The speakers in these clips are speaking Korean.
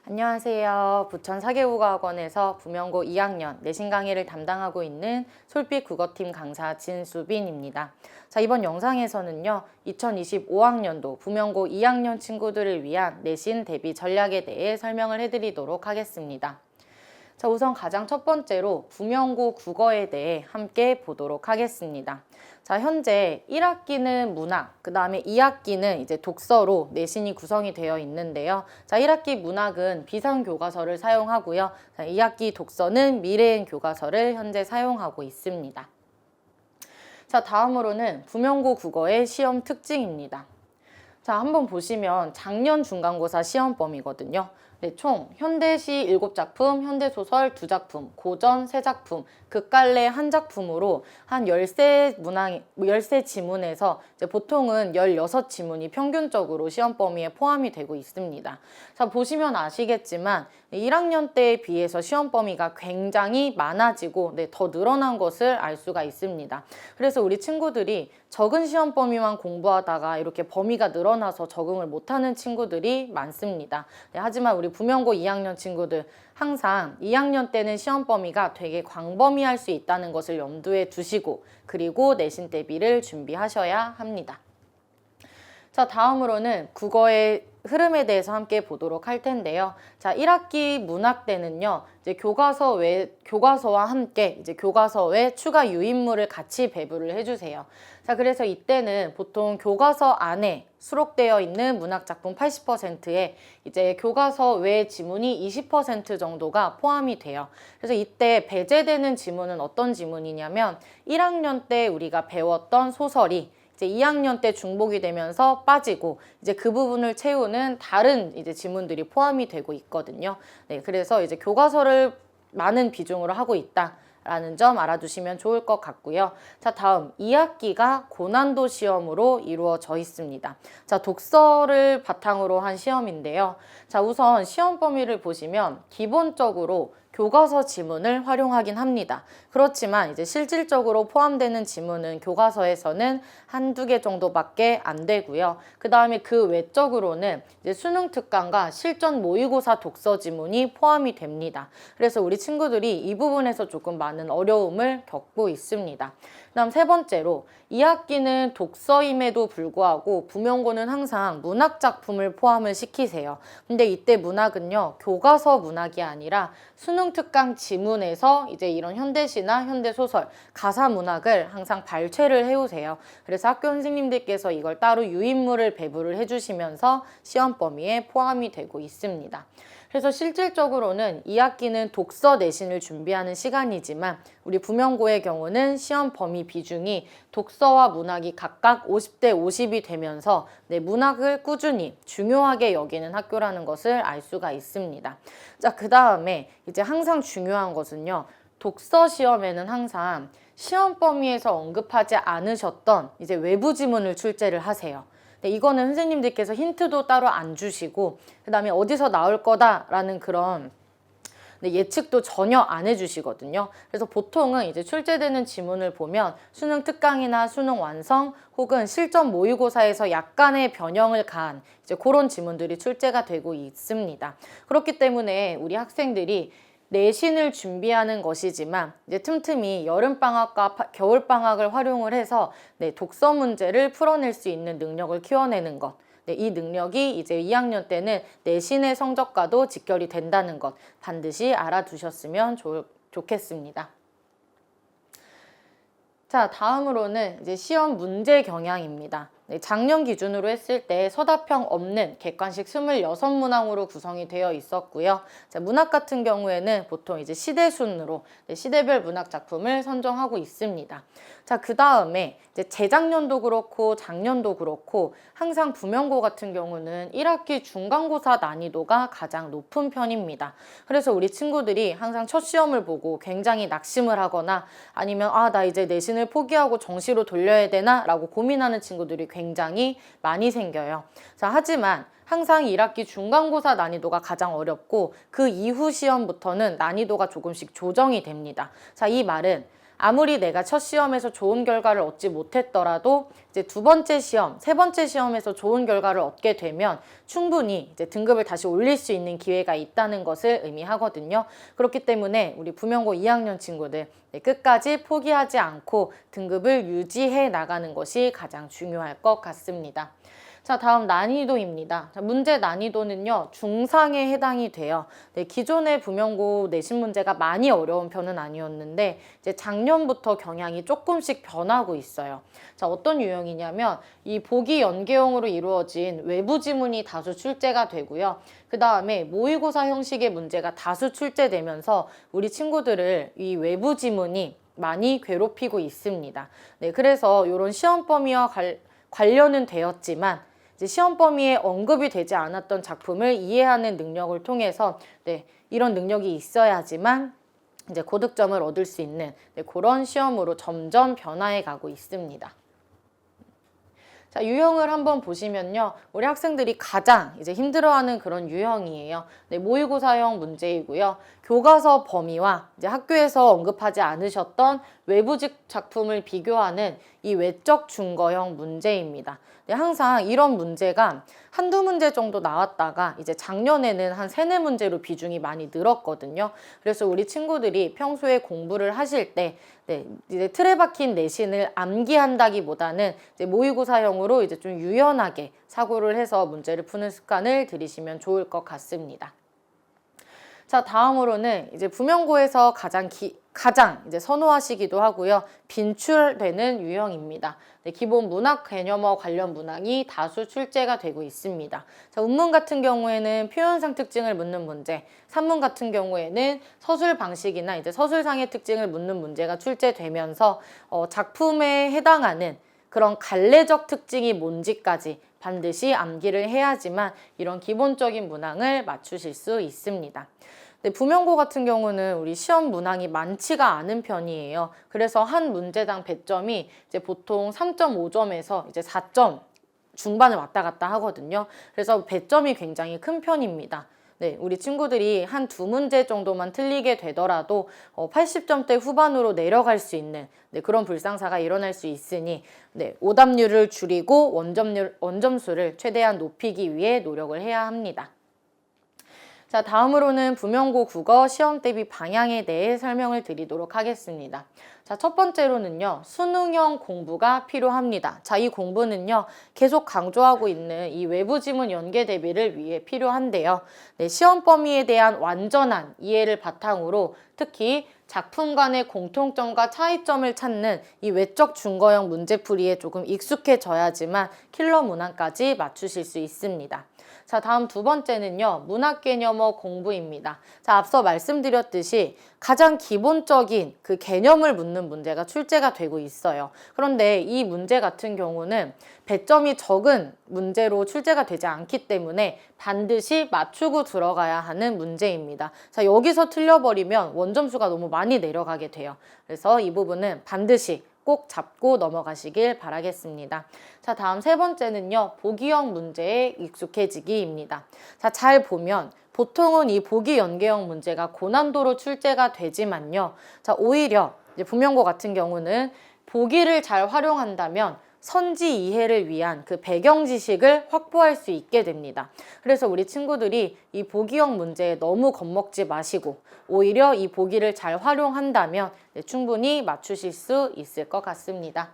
안녕하세요. 부천 사계국어학원에서 부명고 2학년 내신 강의를 담당하고 있는 솔빛 국어팀 강사 진수빈입니다. 자, 이번 영상에서는요, 2025학년도 부명고 2학년 친구들을 위한 내신 대비 전략에 대해 설명을 해드리도록 하겠습니다. 자, 우선 가장 첫 번째로 부명고 국어에 대해 함께 보도록 하겠습니다. 자, 현재 1학기는 문학, 그 다음에 2학기는 이제 독서로 내신이 구성이 되어 있는데요. 자, 1학기 문학은 비상교과서를 사용하고요. 자, 2학기 독서는 미래엔 교과서를 현재 사용하고 있습니다. 자, 다음으로는 부명고 국어의 시험 특징입니다. 자, 한번 보시면 작년 중간고사 시험범위거든요. 네, 총 현대시 7작품, 현대소설 2작품, 고전 3작품, 극갈래 1작품으로 한 13 지문에서 이제 보통은 16지문이 평균적으로 시험 범위에 포함이 되고 있습니다. 자, 보시면 아시겠지만 1학년 때에 비해서 시험 범위가 굉장히 많아지고 더 늘어난 것을 알 수가 있습니다. 그래서 우리 친구들이 적은 시험 범위만 공부하다가 이렇게 범위가 늘어나서 적응을 못하는 친구들이 많습니다. 하지만 우리 부명고 2학년 친구들 항상 2학년 때는 시험 범위가 되게 광범위할 수 있다는 것을 염두에 두시고 그리고 내신 대비를 준비하셔야 합니다. 자, 다음으로는 국어의 흐름에 대해서 함께 보도록 할 텐데요. 자, 1학기 문학 때는요, 이제 교과서와 함께 이제 교과서 외 추가 유인물을 같이 배부를 해주세요. 자, 그래서 이때는 보통 교과서 안에 수록되어 있는 문학작품 80%에 이제 교과서 외 지문이 20% 정도가 포함이 돼요. 그래서 이때 배제되는 지문은 어떤 지문이냐면 1학년 때 우리가 배웠던 소설이 이제 2학년 때 중복이 되면서 빠지고 이제 그 부분을 채우는 다른 이제 지문들이 포함이 되고 있거든요. 네, 그래서 이제 교과서를 많은 비중으로 하고 있다라는 점 알아두시면 좋을 것 같고요. 자, 다음 2학기가 고난도 시험으로 이루어져 있습니다. 자, 독서를 바탕으로 한 시험인데요. 자, 우선 시험 범위를 보시면 기본적으로 교과서 지문을 활용하긴 합니다. 그렇지만 이제 실질적으로 포함되는 지문은 교과서에서는 한두 개 정도밖에 안 되고요. 그 다음에 그 외적으로는 이제 수능 특강과 실전 모의고사 독서 지문이 포함이 됩니다. 그래서 우리 친구들이 이 부분에서 조금 많은 어려움을 겪고 있습니다. 그다음 세 번째로 2학기는 독서임에도 불구하고 부명고는 항상 문학 작품을 포함을 시키세요. 근데 이때 문학은요, 교과서 문학이 아니라 수능 특강 지문에서 이제 이런 현대시나 현대소설, 가사 문학을 항상 발췌를 해오세요. 그래서 학교 선생님들께서 이걸 따로 유인물을 배부를 해주시면서 시험 범위에 포함이 되고 있습니다. 그래서 실질적으로는 2학기는 독서 내신을 준비하는 시간이지만 우리 부명고의 경우는 시험 범위 비중이 독서와 문학이 각각 50대 50이 되면서 문학을 꾸준히 중요하게 여기는 학교라는 것을 알 수가 있습니다. 자, 그 다음에 이제 항상 중요한 것은요. 독서 시험에는 항상 시험 범위에서 언급하지 않으셨던 이제 외부 지문을 출제를 하세요. 이거는 선생님들께서 힌트도 따로 안 주시고 그 다음에 어디서 나올 거다라는 그런 예측도 전혀 안 해주시거든요. 그래서 보통은 이제 출제되는 지문을 보면 수능 특강이나 수능 완성 혹은 실전 모의고사에서 약간의 변형을 가한 이제 그런 지문들이 출제가 되고 있습니다. 그렇기 때문에 우리 학생들이 내신을 준비하는 것이지만 이제 틈틈이 여름방학과 겨울방학을 활용을 해서 독서 문제를 풀어낼 수 있는 능력을 키워내는 것. 이 능력이 이제 2학년 때는 내신의 성적과도 직결이 된다는 것 반드시 알아두셨으면 좋겠습니다. 자, 다음으로는 이제 시험 문제 경향입니다. 작년 기준으로 했을 때 서답형 없는 객관식 26문항으로 구성이 되어 있었고요. 자, 문학 같은 경우에는 보통 이제 시대 순으로 시대별 문학 작품을 선정하고 있습니다. 자, 그 다음에 이제 재작년도 그렇고 작년도 그렇고 항상 부명고 같은 경우는 1학기 중간고사 난이도가 가장 높은 편입니다. 그래서 우리 친구들이 항상 첫 시험을 보고 굉장히 낙심을 하거나 아니면 나 이제 내신을 포기하고 정시로 돌려야 되나 라고 고민하는 친구들이 굉장히 많이 생겨요. 자, 하지만 항상 1학기 중간고사 난이도가 가장 어렵고 그 이후 시험부터는 난이도가 조금씩 조정이 됩니다. 자, 이 말은 아무리 내가 첫 시험에서 좋은 결과를 얻지 못했더라도 이제 두 번째 시험, 세 번째 시험에서 좋은 결과를 얻게 되면 충분히 이제 등급을 다시 올릴 수 있는 기회가 있다는 것을 의미하거든요. 그렇기 때문에 우리 부명고 2학년 친구들 끝까지 포기하지 않고 등급을 유지해 나가는 것이 가장 중요할 것 같습니다. 자, 다음 난이도입니다. 자, 문제 난이도는요, 중상에 해당이 돼요. 기존의 부명고 내신 문제가 많이 어려운 편은 아니었는데, 이제 작년부터 경향이 조금씩 변하고 있어요. 자, 어떤 유형이냐면, 이 보기 연계형으로 이루어진 외부 지문이 다수 출제가 되고요. 그 다음에 모의고사 형식의 문제가 다수 출제되면서 우리 친구들을 이 외부 지문이 많이 괴롭히고 있습니다. 네, 그래서 이런 시험 범위와 관련은 되었지만, 이제 시험 범위에 언급이 되지 않았던 작품을 이해하는 능력을 통해서 이런 능력이 있어야지만 이제 고득점을 얻을 수 있는 그런 시험으로 점점 변화해 가고 있습니다. 자, 유형을 한번 보시면요. 우리 학생들이 가장 이제 힘들어하는 그런 유형이에요. 모의고사형 문제이고요. 교과서 범위와 이제 학교에서 언급하지 않으셨던 외부직 작품을 비교하는 이 외적 증거형 문제입니다. 항상 이런 문제가 한두 문제 정도 나왔다가 이제 작년에는 한 3-4문제로 비중이 많이 늘었거든요. 그래서 우리 친구들이 평소에 공부를 하실 때 이제 틀에 박힌 내신을 암기한다기보다는 이제 모의고사형으로 이제 좀 유연하게 사고를 해서 문제를 푸는 습관을 들이시면 좋을 것 같습니다. 자, 다음으로는 이제 부명고에서 가장 이제 선호하시기도 하고요. 빈출되는 유형입니다. 기본 문학 개념어 관련 문항이 다수 출제가 되고 있습니다. 자, 운문 같은 경우에는 표현상 특징을 묻는 문제, 산문 같은 경우에는 서술 방식이나 이제 서술상의 특징을 묻는 문제가 출제되면서 작품에 해당하는 그런 갈래적 특징이 뭔지까지 반드시 암기를 해야지만 이런 기본적인 문항을 맞추실 수 있습니다. 부명고 같은 경우는 우리 시험 문항이 많지가 않은 편이에요. 그래서 한 문제당 배점이 이제 보통 3.5점에서 이제 4점 중반을 왔다 갔다 하거든요. 그래서 배점이 굉장히 큰 편입니다. 우리 친구들이 한 2문제 정도만 틀리게 되더라도 80점대 후반으로 내려갈 수 있는 그런 불상사가 일어날 수 있으니 오답률을 줄이고 원점수를 최대한 높이기 위해 노력을 해야 합니다. 자, 다음으로는 부명고 국어 시험 대비 방향에 대해 설명을 드리도록 하겠습니다. 자, 첫 번째로는요, 수능형 공부가 필요합니다. 자, 이 공부는요, 계속 강조하고 있는 이 외부 지문 연계 대비를 위해 필요한데요. 시험 범위에 대한 완전한 이해를 바탕으로 특히 작품 간의 공통점과 차이점을 찾는 이 외적 증거형 문제풀이에 조금 익숙해져야지만 킬러 문항까지 맞추실 수 있습니다. 자, 다음 두 번째는요, 문학 개념어 공부입니다. 자, 앞서 말씀드렸듯이 가장 기본적인 그 개념을 묻는 문제가 출제가 되고 있어요. 그런데 이 문제 같은 경우는 배점이 적은 문제로 출제가 되지 않기 때문에 반드시 맞추고 들어가야 하는 문제입니다. 자, 여기서 틀려버리면 원점수가 너무 많이 내려가게 돼요. 그래서 이 부분은 반드시 꼭 잡고 넘어가시길 바라겠습니다. 자, 다음 세 번째는요, 보기형 문제에 익숙해지기입니다. 자, 잘 보면 보통은 이 보기 연계형 문제가 고난도로 출제가 되지만요. 자, 오히려 이제 부명고 같은 경우는 보기를 잘 활용한다면 선지 이해를 위한 그 배경 지식을 확보할 수 있게 됩니다. 그래서 우리 친구들이 이 보기형 문제에 너무 겁먹지 마시고 오히려 이 보기를 잘 활용한다면 충분히 맞추실 수 있을 것 같습니다.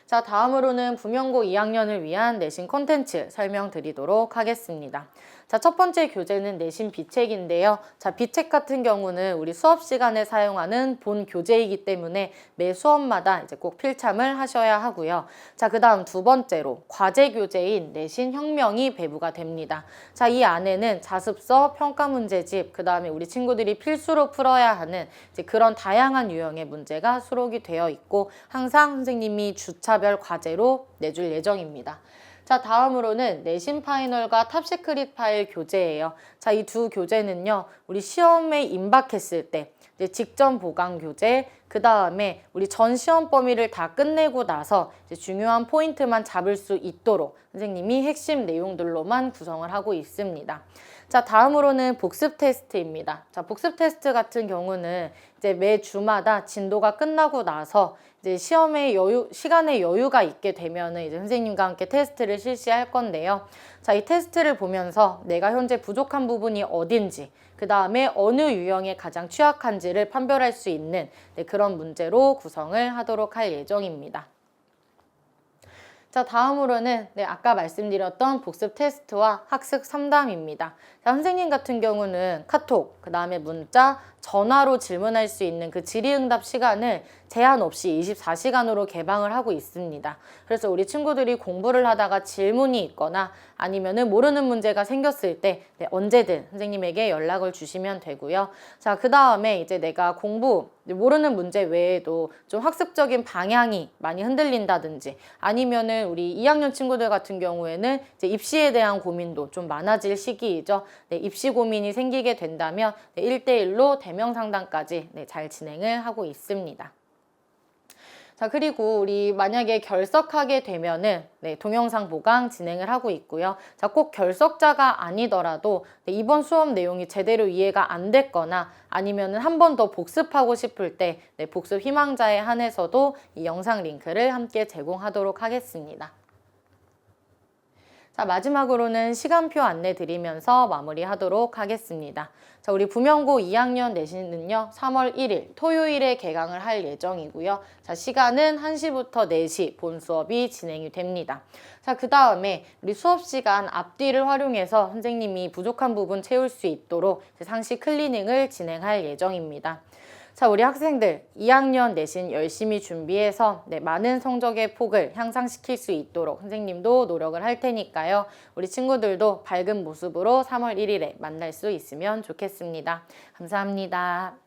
자, 다음으로는 부명고 2학년을 위한 내신 콘텐츠 설명드리도록 하겠습니다. 자, 첫 번째 교재는 내신 비책인데요. 자, 비책 같은 경우는 우리 수업 시간에 사용하는 본 교재이기 때문에 매 수업마다 이제 꼭 필참을 하셔야 하고요. 자, 그 다음 두 번째로 과제 교재인 내신 혁명이 배부가 됩니다. 자, 이 안에는 자습서, 평가 문제집, 그 다음에 우리 친구들이 필수로 풀어야 하는 이제 그런 다양한 유형의 문제가 수록이 되어 있고 항상 선생님이 주차별 과제로 내줄 예정입니다. 자, 다음으로는 내신 파이널과 탑시크릿 파일 교재예요. 자, 이 두 교재는요, 우리 시험에 임박했을 때 이제 직전 보강 교재, 그 다음에 우리 전 시험 범위를 다 끝내고 나서 이제 중요한 포인트만 잡을 수 있도록 선생님이 핵심 내용들로만 구성을 하고 있습니다. 자, 다음으로는 복습 테스트입니다. 자, 복습 테스트 같은 경우는 이제 매 주마다 진도가 끝나고 나서 이제 시간에 여유가 있게 되면은 이제 선생님과 함께 테스트를 실시할 건데요. 자, 이 테스트를 보면서 내가 현재 부족한 부분이 어딘지, 그 다음에 어느 유형에 가장 취약한지를 판별할 수 있는 그런 문제로 구성을 하도록 할 예정입니다. 자, 다음으로는 아까 말씀드렸던 복습 테스트와 학습 상담입니다. 자, 선생님 같은 경우는 카톡, 그 다음에 문자, 전화로 질문할 수 있는 그 질의응답 시간을 제한 없이 24시간으로 개방을 하고 있습니다. 그래서 우리 친구들이 공부를 하다가 질문이 있거나 아니면은 모르는 문제가 생겼을 때 언제든 선생님에게 연락을 주시면 되고요. 자, 그 다음에 이제 내가 모르는 문제 외에도 좀 학습적인 방향이 많이 흔들린다든지 아니면은 우리 2학년 친구들 같은 경우에는 이제 입시에 대한 고민도 좀 많아질 시기이죠. 입시 고민이 생기게 된다면 1대1로 대면 상담까지 잘 진행을 하고 있습니다. 자, 그리고 우리 만약에 결석하게 되면은 동영상 보강 진행을 하고 있고요. 자, 꼭 결석자가 아니더라도 이번 수업 내용이 제대로 이해가 안 됐거나 아니면은 한 번 더 복습하고 싶을 때 복습 희망자에 한해서도 이 영상 링크를 함께 제공하도록 하겠습니다. 자, 마지막으로는 시간표 안내 드리면서 마무리하도록 하겠습니다. 자, 우리 부명고 2학년 내신은요, 3월 1일 토요일에 개강을 할 예정이고요. 자, 시간은 1시부터 4시 본 수업이 진행이 됩니다. 자, 그 다음에 우리 수업 시간 앞뒤를 활용해서 선생님이 부족한 부분 채울 수 있도록 상시 클리닝을 진행할 예정입니다. 자, 우리 학생들 2학년 내신 열심히 준비해서 많은 성적의 폭을 향상시킬 수 있도록 선생님도 노력을 할 테니까요. 우리 친구들도 밝은 모습으로 3월 1일에 만날 수 있으면 좋겠습니다. 감사합니다.